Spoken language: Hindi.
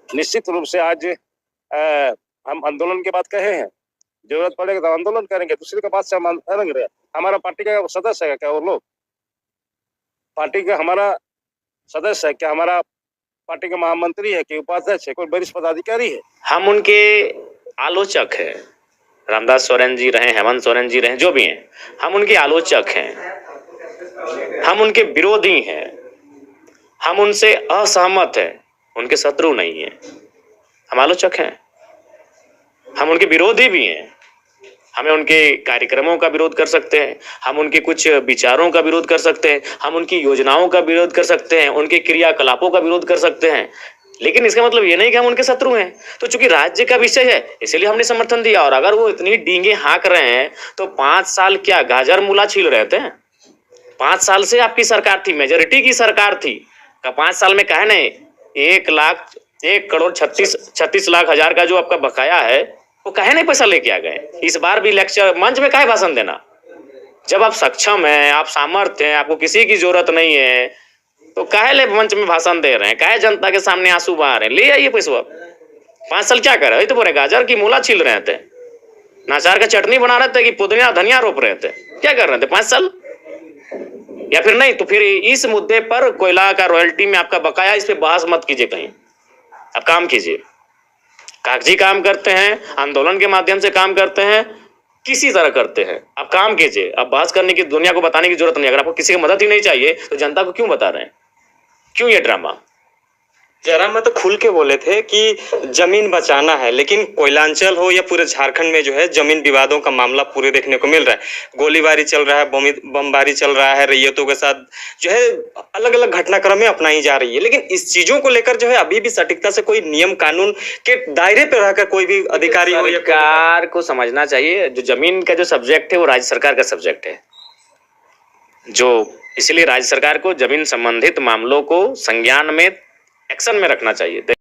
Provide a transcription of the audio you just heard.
निश्चित रूप से आज हम आंदोलन की बात कहे हैं, जरूरत पड़ेगा तो आंदोलन करेंगे, दूसरी का बात से हम अलग रहे। हमारा पार्टी का सदस्य है क्या वो लोग? पार्टी का हमारा सदस्य है क्या? हमारा पार्टी का महामंत्री है कि उपाध्यक्ष है, कोई वरिष्ठ पदाधिकारी है? हम उनके आलोचक हैं। रामदास सोरेन जी रहे, हेमंत सोरेन जी रहे, जो भी हैं, हम उनके आलोचक हैं, हम उनके विरोधी हैं, हम उनसे असहमत हैं, उनके शत्रु नहीं हैं। हम आलोचक हैं, हम उनके विरोधी भी हैं। हमें उनके कार्यक्रमों का विरोध कर सकते हैं, हम उनके कुछ विचारों का विरोध कर सकते हैं, हम उनकी योजनाओं का विरोध कर सकते हैं, उनके क्रियाकलापों का विरोध कर सकते हैं, लेकिन इसका मतलब ये नहीं कि हम उनके शत्रु हैं। तो चूंकि राज्य का विषय है इसलिए हमने समर्थन दिया। और अगर वो इतनी डींगे हाँक रहे हैं तो 5 साल क्या गाजर मूला छील रहे थे? 5 साल से आपकी सरकार थी, मेजोरिटी की सरकार थी। 5 साल में कहे नहीं 1,36,00,000 का जो आपका बकाया है वो कहे नहीं पैसा लेके आ गए। इस बार भी लेक्चर मंच में काहे भाषण देना? जब आप सक्षम हैं, आप सामर्थ्य हैं, आपको किसी की जरूरत नहीं है, तो काहे ले मंच में भाषण दे रहे हैं? काहे जनता के सामने आंसू बहा रहे हैं? ले आइए पैसा। 5 साल क्या कर रहे तो बोले गाजर की मूला छील रहे थे, नाचार का चटनी बना रहे थे कि पुदीना धनिया रोप रहे थे? क्या कर रहे थे 5 साल? या फिर नहीं तो फिर इस मुद्दे पर कोयला का रॉयल्टी में आपका बकाया, इस पे बहस मत कीजिए कहीं। आप काम कीजिए, कागजी काम करते हैं, आंदोलन के माध्यम से काम करते हैं, किसी तरह करते हैं, आप काम कीजिए। अब बहस करने की, दुनिया को बताने की जरूरत नहीं। अगर आपको किसी की मदद ही नहीं चाहिए तो जनता को क्यों बता रहे हैं? क्यों ये ड्रामा? जयराम में तो खुल के बोले थे कि जमीन बचाना है, लेकिन कोयलांचल हो या पूरे झारखंड में जो है जमीन विवादों का मामला पूरे देखने को मिल रहा है। गोलीबारी चल रहा है, बमबारी चल रहा है, रैयतों के साथ जो है अलग अलग घटनाक्रमें अपनाई जा रही है। लेकिन इस चीजों को लेकर जो है अभी भी सटीकता से कोई नियम कानून के दायरे पर रहकर कोई भी अधिकारी हो या सरकार को समझना चाहिए जो जमीन का जो सब्जेक्ट है वो राज्य सरकार का सब्जेक्ट है, जो इसलिए राज्य सरकार को जमीन संबंधित मामलों को संज्ञान में, एक्शन में रखना चाहिए।